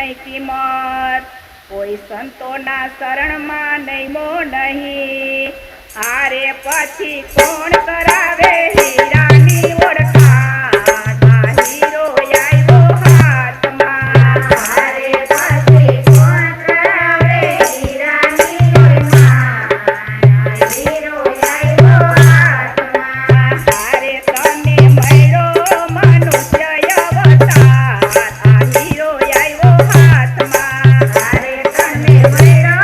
नहीं किमत कोई संतोना शरण में नैमो नहीं आरे पछी कोण करावे हीरानी ओळखाण आ हीरो आव्यो हाथमां आरे पछी कोण करावे हीरानी ओळखाण आ हीरो आव्यो हाथमां आरे तने मळ्यो मनुष्य अवतार आ हीरो आव्यो हाथमां आरे तने मळ्यो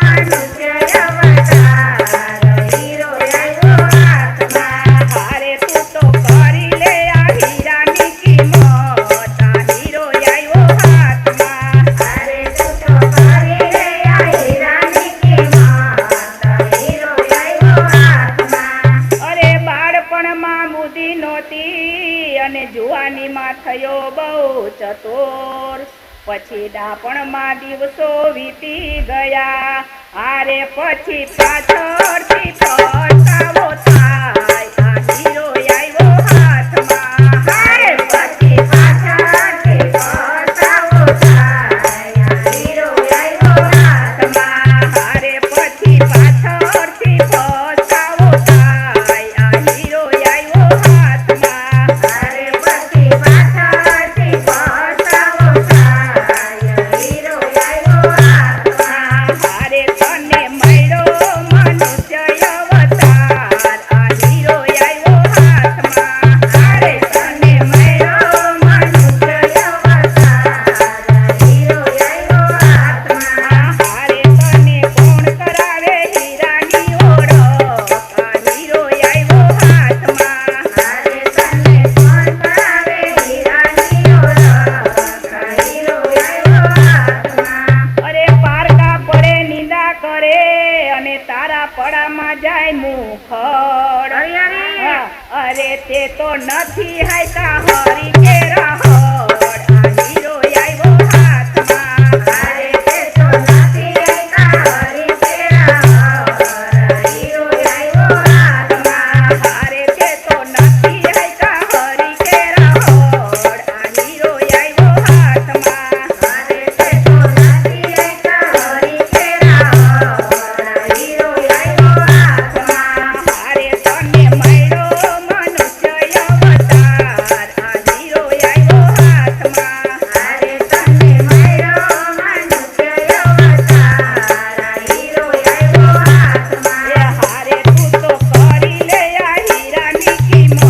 मनुष्य अवतार हीरो आव्यो हाथमां अरे तू तो करी ले आ हीरानी किंमत आ हीरो आव्यो हाथमां अरे तू तो करी ले आ हीरानी किंमत आ हीरो आव्यो हाथमां अरे बाळपणमां बुद्धि नहोती अने जुवानीमां थयो बहु चतुर પછી ડાપણમાં દિવસો વીતી ગયા આરે પછી પાછળથી પછતાવો થાય આ હીરો આવ્યો હાથમાં આરે પછી પાછળથી પછતાવો થાય આ હીરો આવ્યો હાથમાં આરે પછી પાછળથી પછતાવો થાય આ હીરો આવ્યો હાથમાં આરે પછી પાછળથી પછતાવો થાય હીરો આવ્યો હાથમાં આરે તને મળ્યો મનુષ્ય અવતાર આ હીરો આવ્યો હાથમાં આરે તને મળ્યો મનુષ્ય અવતાર હીરો આવ્યો હાથમાં આરે તને કોણ કરાવે હીરાની ઓળખ આ હીરો આવ્યો હાથમાં આરે તને કોણ કરાવે હીરાની ઓળખ આ હીરો આવ્યો હાથમાં અરે પારકા પડે નિંદા કરે અને તારા પડામાં જાય મુખડ અરે તે તો નથી હાયતા હરી કે રહડ આ હીરો આવ્યો હાથમાં અરે તે તો નથી હાયતા હરી કે રહડ હીરો આવ્યો હાથમાં અરે તે તો નથી હાયતા હરી કે રહડ આ હીરો આવ્યો હાથમાં અરે તે તો નથી હાયતા હરી કે રહડ હીરો આવ્યો હાથમાં અરે તને મળ્યો મનુષ્ય અવતાર આ હીરો આવ્યો હાથમાં અરે તને મળ્યો મનુષ્ય અવતાર આ હીરો આવ્યો હાથમાં હારે તું તો કરી લે આ હીરાની કિંમત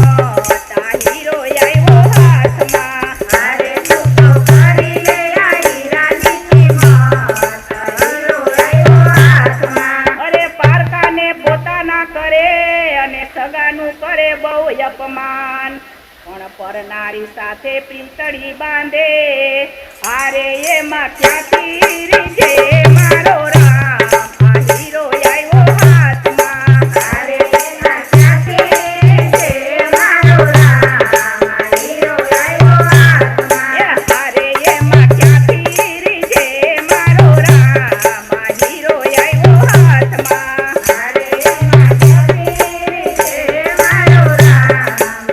આ હીરો આવ્યો હાથમાં હારે તું તો કરી લે આ હીરાની કિંમત આ હીરો આવ્યો હાથમાં અરે પારકાને પોતાના કરે અને સગાનું કરે બહુ અપમાન પણ પરનારી સાથે પ્રીતળી બાંધે હારે એમાં ક્યાંથી રીજે મારો રામ આ હીરો આવ્યો હાથમાં હારે એમાં ક્યાંથી રીજે મારો રામ આ હીરો આવ્યો હાથમાં હારે એમાં ક્યાંથી રીજે મારો રામ આ હીરો આવ્યો હાથમાં હારે એમાં ક્યાંથી રીજે મારો રામ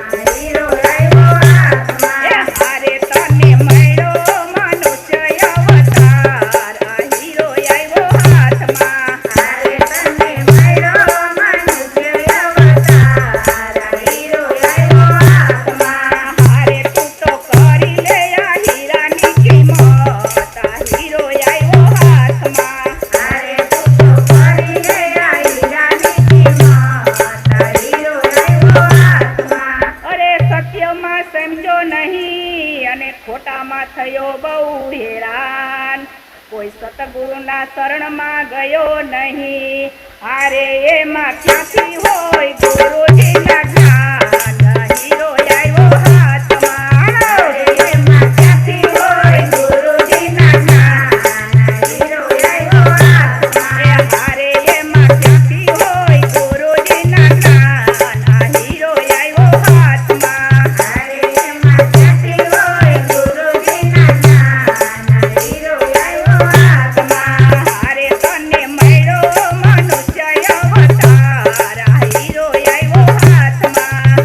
આ હીરો આવ્યો હાથમાં હારે તને મળ્યો મનુષ્ય અવતાર આ હીરો આવ્યો હાથમાં હારે તને મળ્યો મનુષ્ય અવતાર આ હીરો આવ્યો હાથમાં હારે તું તો કરી લે આ હીરાની કિંમત આ હીરો આવ્યો હાથમાં હારે તું તો કરી લે આ હીરાની કિંમત આ હીરો આવ્યો હાથમાં અરે સત્યમાં સમજો નહીં અને ખોટામાં થયો બહુ હેરાન કોઈ સતગુરુના શરણમાં ગયો નહીં હારે એમાં ક્યાંથી હોય ગુરુજીના જ્ઞાન હીરો આવ્યો હાથમાં હારે એમાં ક્યાંથી હોય ગુરુજીના જ્ઞાન હીરો આવ્યો હાથમાં હારે એમાં ક્યાંથી હોય ગુરુજીના જ્ઞાન આ હીરો આવ્યો હાથમાં હારે એમાં ક્યાંથી હોય ગુરુજીના જ્ઞાન આ હીરો આવ્યો હાથમાં હારે તને મળ્યો મનુષ્ય અવતાર આ હીરો આવ્યો હાથમાં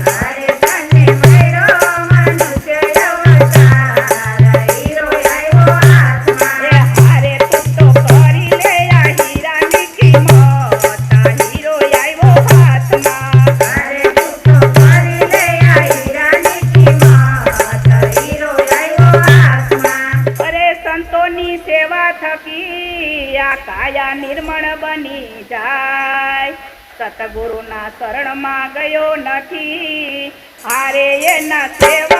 સતગુરુના શરણમાં ગયો નથી. હારે એના સેવક